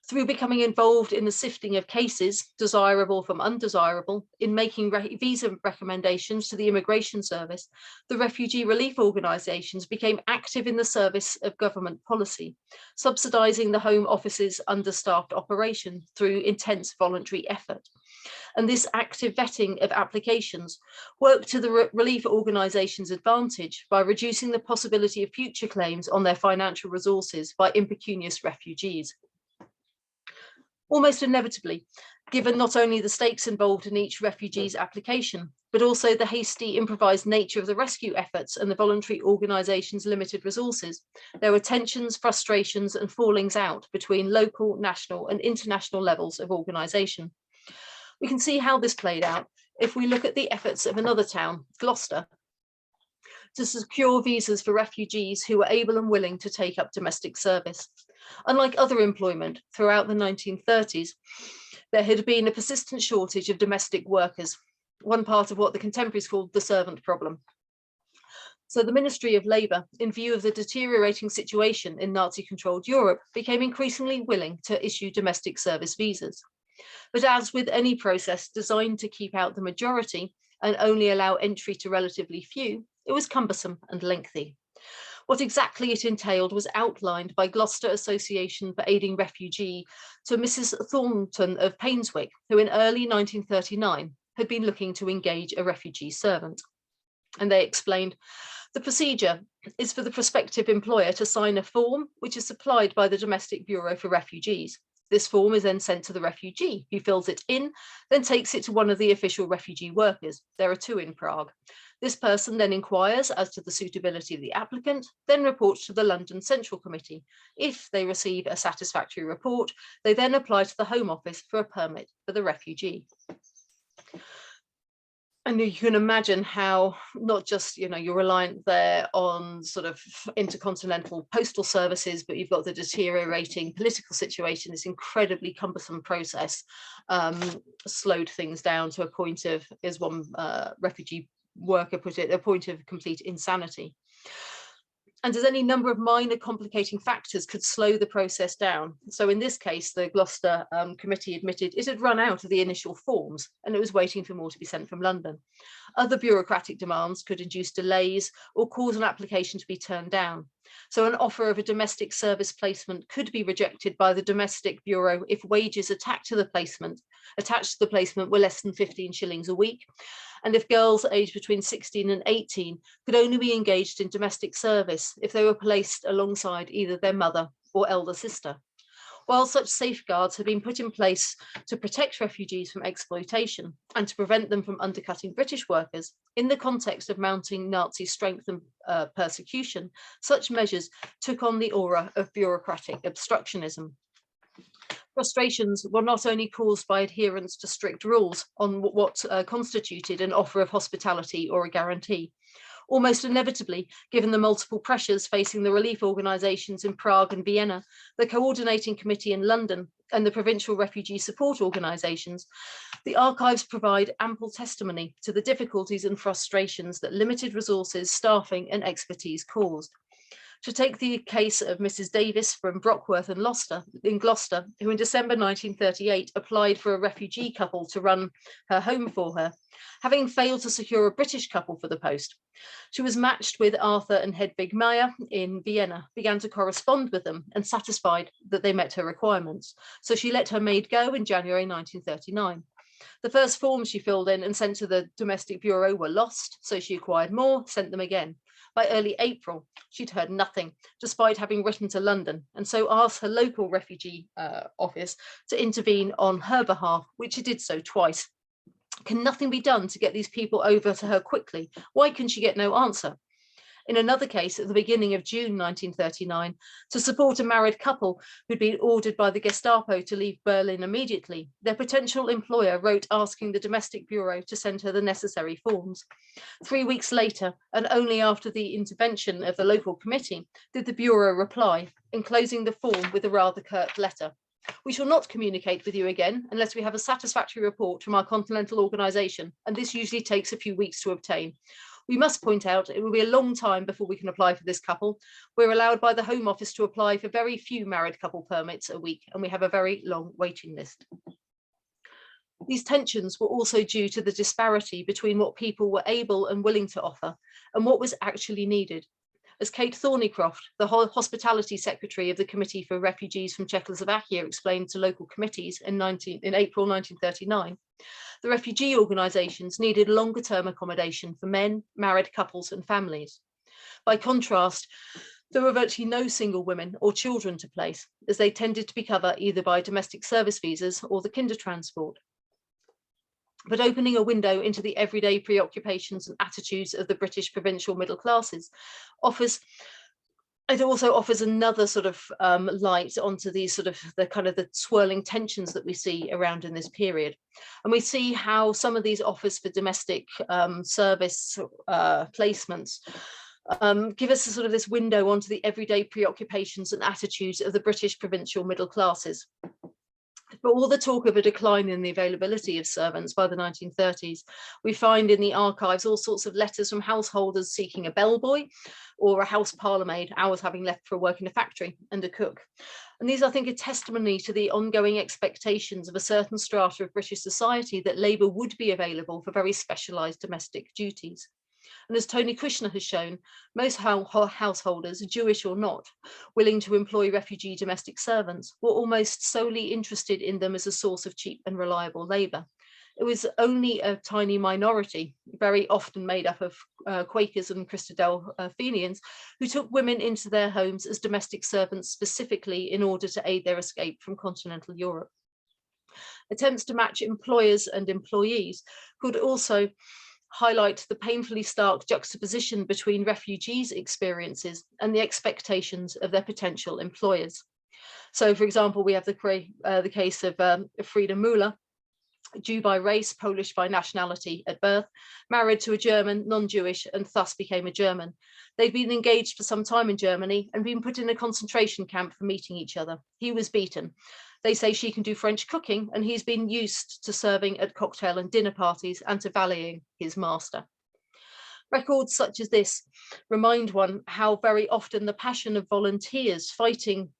Through becoming involved in the sifting of cases, desirable from undesirable, in making visa recommendations to the Immigration Service, the refugee relief organisations became active in the service of government policy, subsidising the Home Office's understaffed operation through intense voluntary effort. And this active vetting of applications worked to the relief organisations' advantage by reducing the possibility of future claims on their financial resources by impecunious refugees. Almost inevitably, given not only the stakes involved in each refugee's application, but also the hasty, improvised nature of the rescue efforts and the voluntary organisation's limited resources, there were tensions, frustrations and fallings out between local, national and international levels of organisation. We can see how this played out if we look at the efforts of another town, Gloucester, to secure visas for refugees who were able and willing to take up domestic service. Unlike other employment throughout the 1930s, there had been a persistent shortage of domestic workers, one part of what the contemporaries called the servant problem. So the Ministry of Labour, in view of the deteriorating situation in Nazi-controlled Europe, became increasingly willing to issue domestic service visas. But as with any process designed to keep out the majority and only allow entry to relatively few, it was cumbersome and lengthy. What exactly it entailed was outlined by Gloucester Association for Aiding Refugee to Mrs. Thornton of Painswick, who in early 1939 had been looking to engage a refugee servant. And they explained, the procedure is for the prospective employer to sign a form which is supplied by the Domestic Bureau for Refugees. This form is then sent to the refugee, who fills it in, then takes it to one of the official refugee workers. There are 2 in Prague. This person then inquires as to the suitability of the applicant, then reports to the London Central Committee. If they receive a satisfactory report, they then apply to the Home Office for a permit for the refugee. And you can imagine how not just, you're reliant there on sort of intercontinental postal services, but you've got the deteriorating political situation. This incredibly cumbersome process slowed things down to a point of, as one refugee worker put it, a point of complete insanity. And as any number of minor complicating factors could slow the process down. So in this case, the Gloucester committee admitted it had run out of the initial forms and it was waiting for more to be sent from London. Other bureaucratic demands could induce delays or cause an application to be turned down. So an offer of a domestic service placement could be rejected by the Domestic Bureau if wages attached to the placement were less than 15 shillings a week, and if girls aged between 16 and 18 could only be engaged in domestic service if they were placed alongside either their mother or elder sister. While such safeguards have been put in place to protect refugees from exploitation and to prevent them from undercutting British workers, in the context of mounting Nazi strength and persecution, such measures took on the aura of bureaucratic obstructionism. Frustrations were not only caused by adherence to strict rules on what constituted an offer of hospitality or a guarantee. Almost inevitably, given the multiple pressures facing the relief organisations in Prague and Vienna, the coordinating committee in London, and the provincial refugee support organisations, the archives provide ample testimony to the difficulties and frustrations that limited resources, staffing and expertise caused. To take the case of Mrs. Davis from Brockworth and Gloucester, who in December 1938 applied for a refugee couple to run her home for her, having failed to secure a British couple for the post. She was matched with Arthur and Hedwig Meyer in Vienna, began to correspond with them and satisfied that they met her requirements. So she let her maid go in January 1939. The first forms she filled in and sent to the Domestic Bureau were lost, so she acquired more, sent them again. By early April, she'd heard nothing, despite having written to London, and so asked her local refugee office to intervene on her behalf, which it did so twice. Can nothing be done to get these people over to her quickly? Why can she get no answer? In another case, at the beginning of June 1939, to support a married couple who'd been ordered by the Gestapo to leave Berlin immediately, their potential employer wrote asking the Domestic Bureau to send her the necessary forms. 3 weeks later, and only after the intervention of the local committee, did the Bureau reply, enclosing the form with a rather curt letter. We shall not communicate with you again unless we have a satisfactory report from our continental organisation, and this usually takes a few weeks to obtain. We must point out it will be a long time before we can apply for this couple. We're allowed by the Home Office to apply for very few married couple permits a week, and we have a very long waiting list. These tensions were also due to the disparity between what people were able and willing to offer and what was actually needed. As Kate Thornycroft, the Hospitality Secretary of the Committee for Refugees from Czechoslovakia, explained to local committees in April 1939, the refugee organisations needed longer-term accommodation for men, married couples and families. By contrast, there were virtually no single women or children to place, as they tended to be covered either by domestic service visas or the Kindertransport. But opening a window into the everyday preoccupations and attitudes of the British provincial middle classes also offers another sort of light onto these sort of the swirling tensions that we see around in this period. And we see how some of these offers for domestic service placements give us sort of this window onto the everyday preoccupations and attitudes of the British provincial middle classes. For all the talk of a decline in the availability of servants by the 1930s, we find in the archives all sorts of letters from householders seeking a bellboy or a house parlourmaid, hours having left for work in a factory, and a cook. And these, I think, are testimony to the ongoing expectations of a certain strata of British society that labour would be available for very specialised domestic duties. And as Tony Kushner has shown, most householders, Jewish or not, willing to employ refugee domestic servants, were almost solely interested in them as a source of cheap and reliable labour. It was only a tiny minority, very often made up of Quakers and Christadelphians, who took women into their homes as domestic servants specifically in order to aid their escape from continental Europe. Attempts to match employers and employees could also highlight the painfully stark juxtaposition between refugees' experiences and the expectations of their potential employers. So, for example, we have the case of Frieda Müller, Jew by race, Polish by nationality at birth, married to a German, non-Jewish, and thus became a German. They'd been engaged for some time in Germany and been put in a concentration camp for meeting each other. He was beaten. They say she can do French cooking, and he's been used to serving at cocktail and dinner parties and to valuing his master. Records such as this remind one how very often the passion of volunteers fighting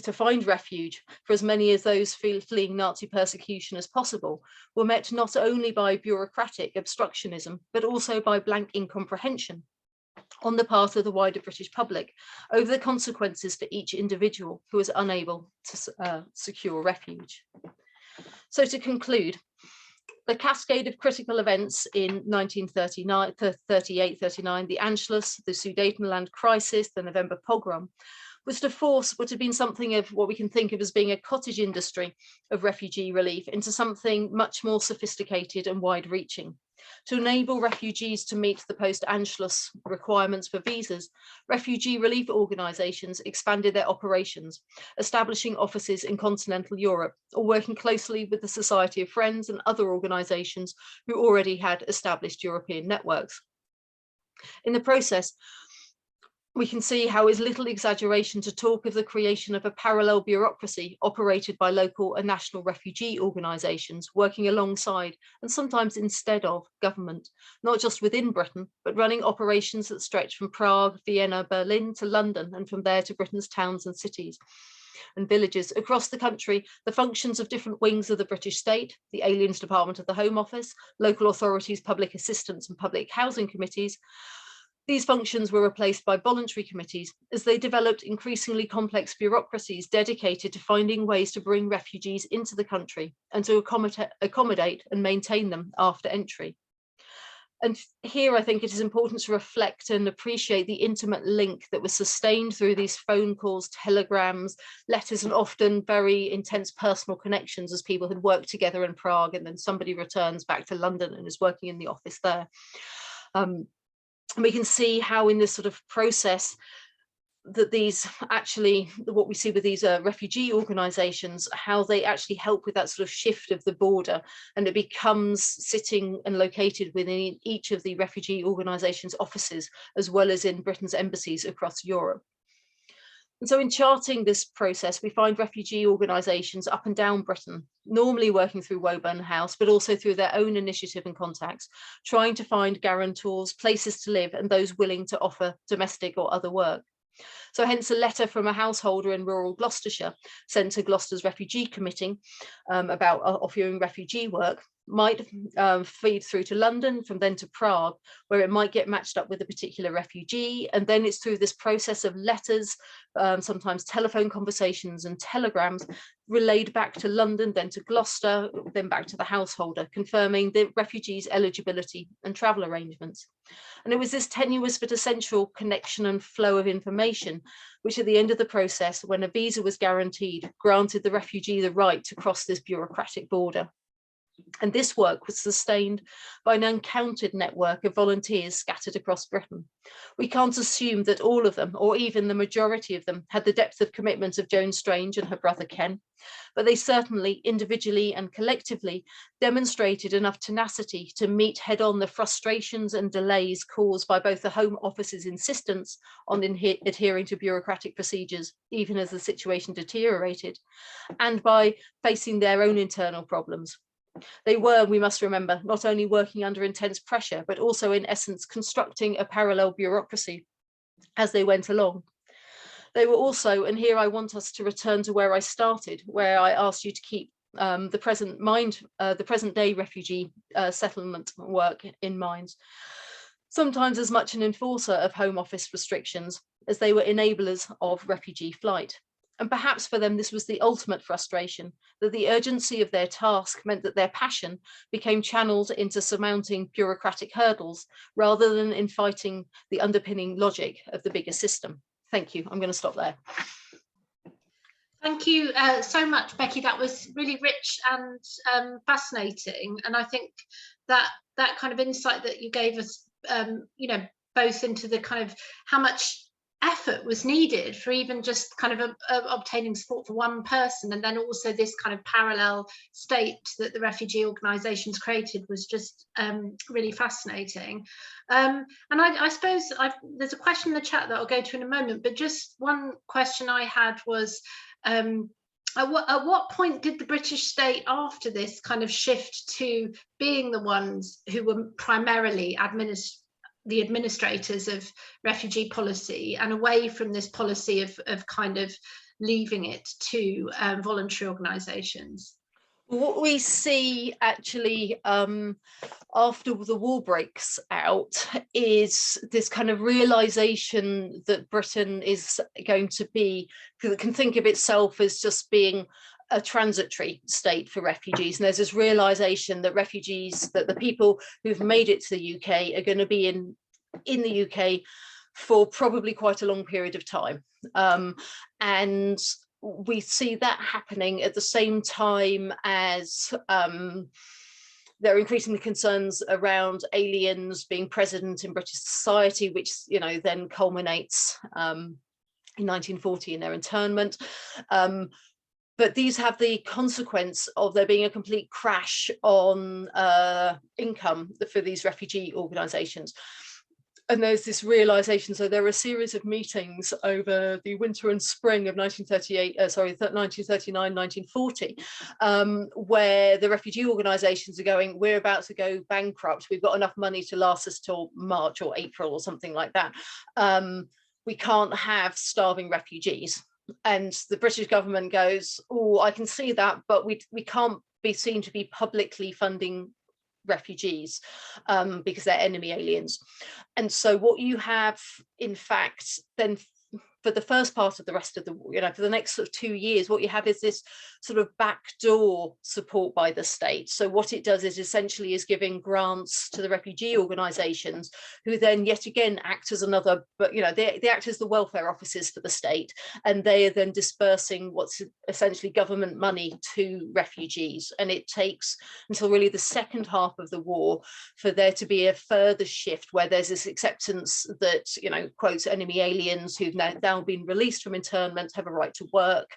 to find refuge for as many of those fleeing Nazi persecution as possible were met not only by bureaucratic obstructionism, but also by blank incomprehension on the part of the wider British public over the consequences for each individual who was unable to secure refuge. So to conclude, the cascade of critical events in 1938-39, the Anschluss, the Sudetenland crisis, the November pogrom, was to force what had been something of what we can think of as being a cottage industry of refugee relief into something much more sophisticated and wide-reaching. To enable refugees to meet the post-Anschluss requirements for visas, refugee relief organisations expanded their operations, establishing offices in continental Europe, or working closely with the Society of Friends and other organisations who already had established European networks. In the process, we can see how it's little exaggeration to talk of the creation of a parallel bureaucracy operated by local and national refugee organisations working alongside and sometimes instead of government, not just within Britain, but running operations that stretch from Prague, Vienna, Berlin to London, and from there to Britain's towns and cities and villages. Across the country, the functions of different wings of the British state, the Aliens Department of the Home Office, local authorities, public assistance and public housing committees, these functions were replaced by voluntary committees as they developed increasingly complex bureaucracies dedicated to finding ways to bring refugees into the country and to accommodate and maintain them after entry. And here I think it is important to reflect and appreciate the intimate link that was sustained through these phone calls, telegrams, letters, and often very intense personal connections as people had worked together in Prague and then somebody returns back to London and is working in the office there. And we can see how in this sort of process that these actually, what we see with these refugee organisations, how they actually help with that sort of shift of the border, and it becomes sitting and located within each of the refugee organisations' offices, as well as in Britain's embassies across Europe. And so in charting this process, we find refugee organisations up and down Britain, normally working through Woburn House, but also through their own initiative and contacts, trying to find guarantors, places to live, and those willing to offer domestic or other work. So hence a letter from a householder in rural Gloucestershire sent to Gloucester's Refugee Committee about offering refugee work might feed through to London, from then to Prague, where it might get matched up with a particular refugee. And then it's through this process of letters, sometimes telephone conversations and telegrams, relayed back to London, then to Gloucester, then back to the householder, confirming the refugee's eligibility and travel arrangements. And it was this tenuous but essential connection and flow of information, which at the end of the process, when a visa was guaranteed, granted the refugee the right to cross this bureaucratic border. And this work was sustained by an uncounted network of volunteers scattered across Britain. We can't assume that all of them, or even the majority of them, had the depth of commitment of Joan Strange and her brother Ken, but they certainly, individually and collectively, demonstrated enough tenacity to meet head-on the frustrations and delays caused by both the Home Office's insistence on adhering to bureaucratic procedures, even as the situation deteriorated, and by facing their own internal problems. They were, we must remember, not only working under intense pressure, but also in essence constructing a parallel bureaucracy as they went along. They were also, and here I want us to return to where I started, where I asked you to keep the present day refugee settlement work in mind. Sometimes as much an enforcer of Home Office restrictions as they were enablers of refugee flight. And perhaps for them, this was the ultimate frustration, that the urgency of their task meant that their passion became channeled into surmounting bureaucratic hurdles rather than in fighting the underpinning logic of the bigger system. Thank you. I'm going to stop there. Thank you so much, Becky. That was really rich and fascinating. And I think that kind of insight that you gave us, you know, both into the kind of how much effort was needed for even just kind of obtaining support for one person, and then also this kind of parallel state that the refugee organisations created was just really fascinating. And I suppose there's a question in the chat that I'll go to in a moment, but just one question I had was, at what point did the British state, after this kind of shift to being the ones who were primarily the administrators of refugee policy and away from this policy of kind of leaving it to voluntary organisations? What we see actually after the war breaks out is this kind of realisation that Britain is going to be, can think of itself as just being a transitory state for refugees. And there's this realisation that refugees, that the people who've made it to the UK are going to be in the UK for probably quite a long period of time. And we see that happening at the same time as there are increasingly concerns around aliens being present in British society, which, you know, then culminates in 1940 in their internment. But these have the consequence of there being a complete crash on income for these refugee organisations. And there's this realization, so there are a series of meetings over the winter and spring of 1939, 1940, where the refugee organisations are going, we're about to go bankrupt, we've got enough money to last us till March or April or something like that. We can't have starving refugees. And the British government goes, oh, I can see that, but we can't be seen to be publicly funding refugees because they're enemy aliens. And so what you have, in fact, then for the first part of the rest of the, you know, for the next sort of 2 years, what you have is this sort of backdoor support by the state. So what it does is essentially is giving grants to the refugee organisations, who then yet again act as another, but you know, they act as the welfare officers for the state, and they are then dispersing what's essentially government money to refugees. And it takes until really the second half of the war for there to be a further shift where there's this acceptance that, you know, quote, enemy aliens who've now been released from internment have a right to work,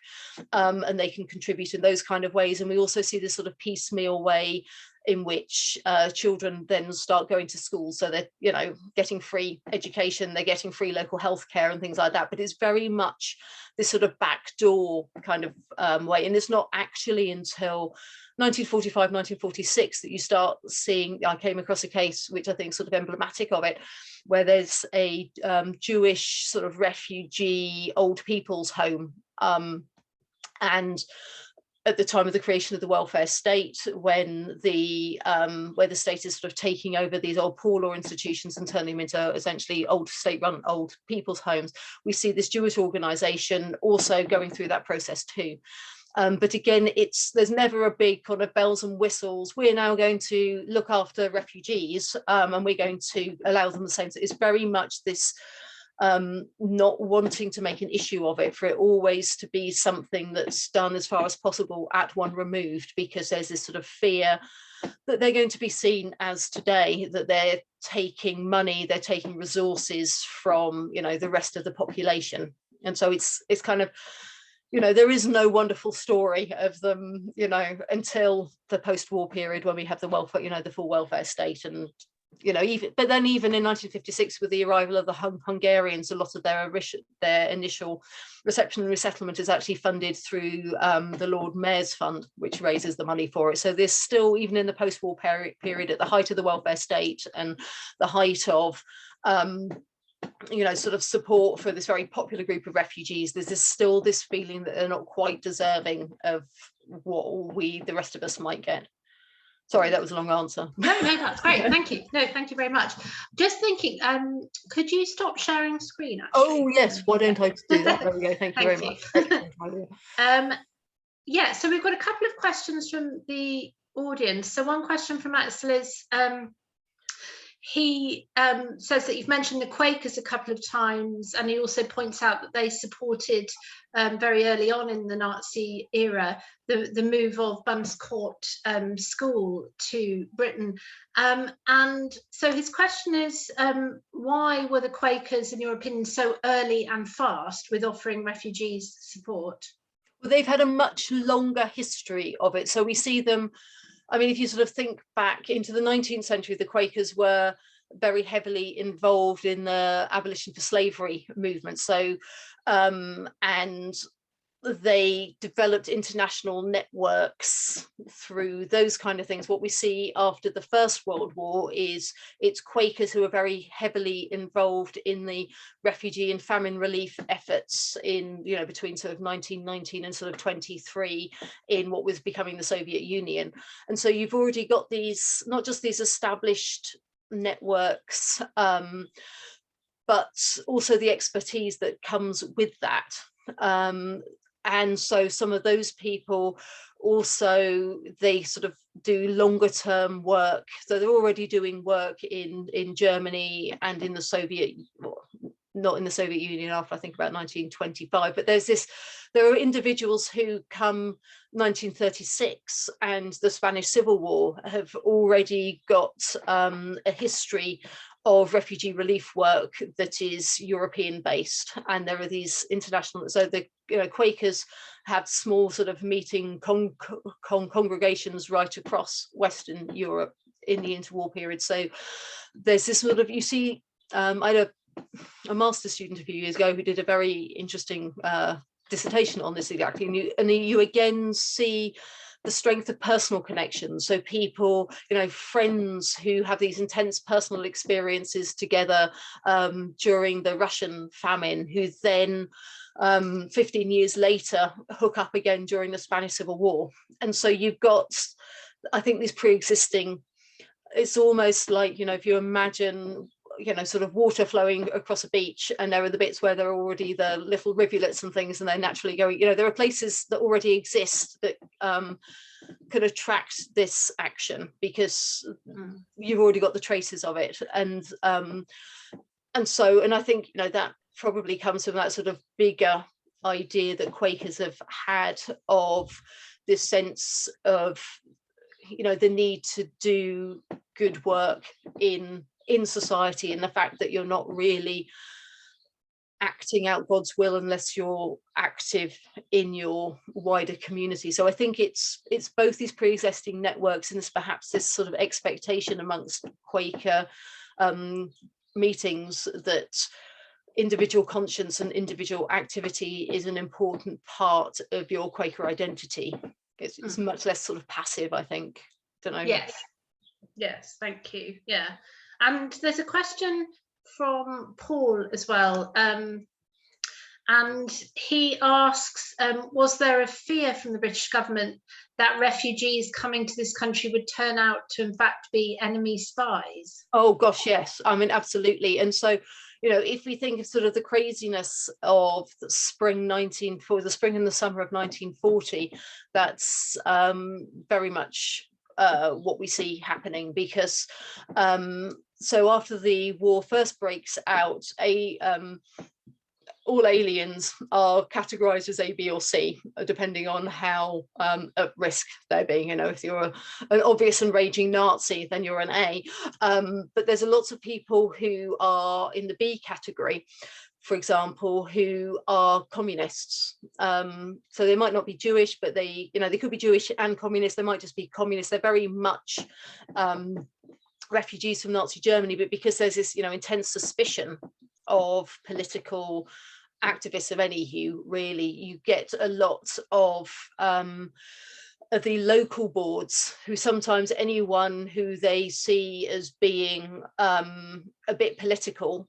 and they can contribute in those kind of ways. And we also see this sort of piecemeal way in which children then start going to school, so they're, you know, getting free education, they're getting free local health care and things like that. But it's very much this sort of backdoor kind of way. And it's not actually until 1945, 1946 that you start seeing, I came across a case which I think is sort of emblematic of it, where there's a Jewish sort of refugee old people's home. And at the time of the creation of the welfare state, when the where the state is sort of taking over these old poor law institutions and turning them into essentially old state-run old people's homes, we see this Jewish organisation also going through that process too. But again, there's never a big kind of bells and whistles, we're now going to look after refugees and we're going to allow them the same. So it's very much this not wanting to make an issue of it, for it always to be something that's done as far as possible at one removed, because there's this sort of fear that they're going to be seen as today, that they're taking money, they're taking resources from, you know, the rest of the population. And so it's kind of, you know, there is no wonderful story of them, you know, until the post-war period when we have the welfare, you know, the full welfare state. And you know, even in 1956, with the arrival of the Hungarians, a lot of their initial reception and resettlement is actually funded through the Lord Mayor's Fund, which raises the money for it. So there's still, even in the post-war period, at the height of the welfare state and the height of you know, sort of support for this very popular group of refugees, there's still this feeling that they're not quite deserving of what the rest of us might get. Sorry, that was a long answer. No, that's great. Thank you. No, thank you very much. Just thinking, could you stop sharing screen, actually? Oh, yes. Why don't I do that? There we go. Thank you very much. Yeah, so we've got a couple of questions from the audience. So one question from Axel is, he says that you've mentioned the Quakers a couple of times, and he also points out that they supported very early on in the Nazi era the move of Bunce Court School to Britain. And so his question is, why were the Quakers, in your opinion, so early and fast with offering refugees support? Well, they've had a much longer history of it. So we see them, I mean, if you sort of think back into the 19th century, the Quakers were very heavily involved in the abolition for slavery movement. So, and they developed international networks through those kind of things. What we see after the First World War is it's Quakers who are very heavily involved in the refugee and famine relief efforts in, you know, between sort of 1919 and sort of 23 in what was becoming the Soviet Union. And so you've already got these, not just these established networks, but also the expertise that comes with that. And so some of those people also, they sort of do longer term work. So they're already doing work in Germany and in the Soviet, not in the Soviet Union after I think about 1925, but there are individuals who come 1936 and the Spanish Civil War have already got a history of refugee relief work that is European based, and there are these international, so the Quakers have small sort of meeting congregations right across Western Europe in the interwar period. So there's this sort of, you see, I had a master's student a few years ago who did a very interesting dissertation on this exactly, and you again see the strength of personal connections. So people, friends who have these intense personal experiences together during the Russian famine, who then 15 years later hook up again during the Spanish Civil War. And so you've got, I think, this pre-existing, it's almost like, if you imagine sort of water flowing across a beach, and there are the bits where there are already the little rivulets and things, and they're naturally going, there are places that already exist that could attract this action because you've already got the traces of it. And I think, that probably comes from that sort of bigger idea that Quakers have had of this sense of, the need to do good work in society, and the fact that you're not really acting out God's will unless you're active in your wider community. So I think it's both these pre-existing networks and this perhaps this sort of expectation amongst Quaker meetings that individual conscience and individual activity is an important part of your Quaker identity. It's much less sort of passive, I think. Don't know. Yes, thank you. Yeah. And there's a question from Paul as well. And he asks, was there a fear from the British government that refugees coming to this country would turn out to in fact be enemy spies? Oh gosh, yes. I mean, absolutely. And so, if we think of sort of the craziness of the spring and the summer of 1940, that's very much what we see happening, because so after the war first breaks out, all aliens are categorized as A, B or C, depending on how at risk they're being. If you're an obvious and raging Nazi, then you're an A. But there's lots of people who are in the B category, for example, who are communists. So they might not be Jewish, but they could be Jewish and communist. They might just be communist. They're very much refugees from Nazi Germany, but because there's this, intense suspicion of political activists of any hue, really, you get a lot of the local boards who sometimes anyone who they see as being a bit political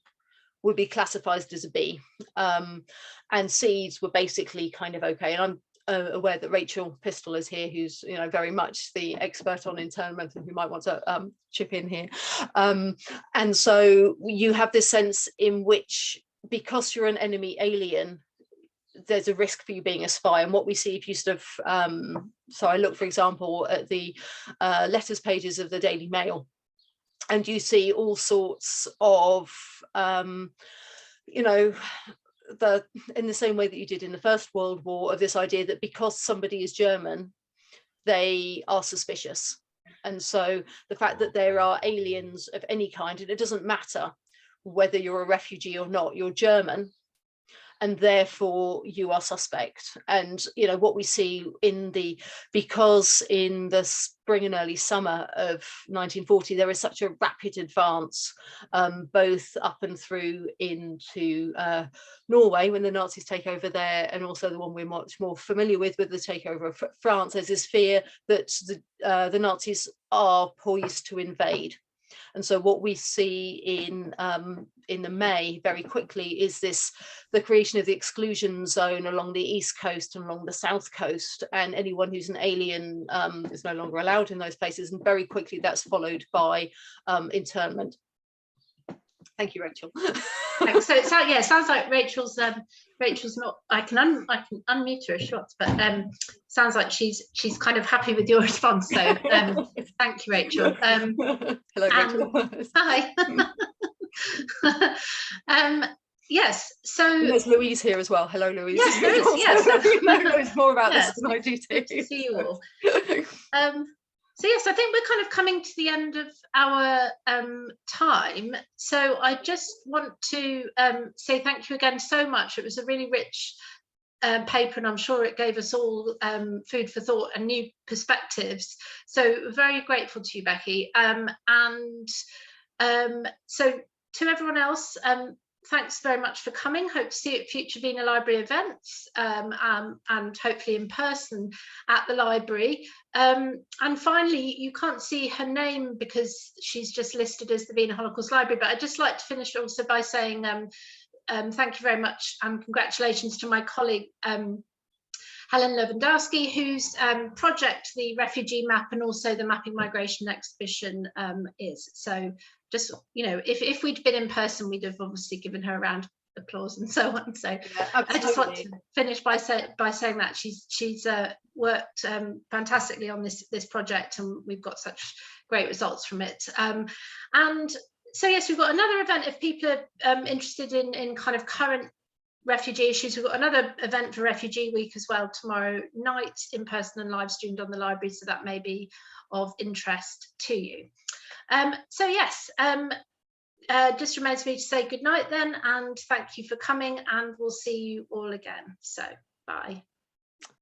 would be classified as a B, and C's were basically kind of okay. And I'm aware that Rachel Pistol is here, who's very much the expert on internment and who might want to chip in here. And so you have this sense in which, because you're an enemy alien, there's a risk for you being a spy. And what we see if you sort of so I look, for example, at the letters pages of the Daily Mail, and you see all sorts of in the same way that you did in the First World War, of this idea that because somebody is German, they are suspicious. And so the fact that there are aliens of any kind, and it doesn't matter whether you're a refugee or not, you're German, and therefore you are suspect. And what we see because in the spring and early summer of 1940 there is such a rapid advance, both up and through into Norway when the Nazis take over there, and also the one we're much more familiar with the takeover of France. There's this fear that the Nazis are poised to invade. And so what we see in the May very quickly is the creation of the exclusion zone along the east coast and along the south coast, and anyone who's an alien is no longer allowed in those places, and very quickly that's followed by internment. Thank you, Rachel. So it sounds like Rachel's not. I can unmute her if she wants, but sounds like she's kind of happy with your response. So thank you, Rachel. Hello, Rachel. Hi. Yes, so and there's Louise here as well. Hello, Louise. Yes, there is. Yes, knows more about this than I do too. Good to see you all. So yes, I think we're kind of coming to the end of our time. So I just want to say thank you again so much. It was a really rich paper, and I'm sure it gave us all food for thought and new perspectives. So very grateful to you, Becky. So to everyone else, thanks very much for coming. Hope to see you at future Vina Library events and hopefully in person at the library. And finally, you can't see her name because she's just listed as the Vina Holocaust Library, but I'd just like to finish also by saying thank you very much and congratulations to my colleague Helen Lewandowski, whose project the refugee map and also the mapping migration exhibition is. So just, you know, if we'd been in person, we'd have obviously given her a round of applause and so on. So yeah, I just want to finish by saying that she's worked fantastically on this project, and we've got such great results from it. And so yes, we've got another event if people are interested in kind of current refugee issues. We've got another event for Refugee Week as well tomorrow night, in person and live streamed on the library, so that may be of interest to you. So yes, just remains for me to say good night then, and thank you for coming, and we'll see you all again. So bye.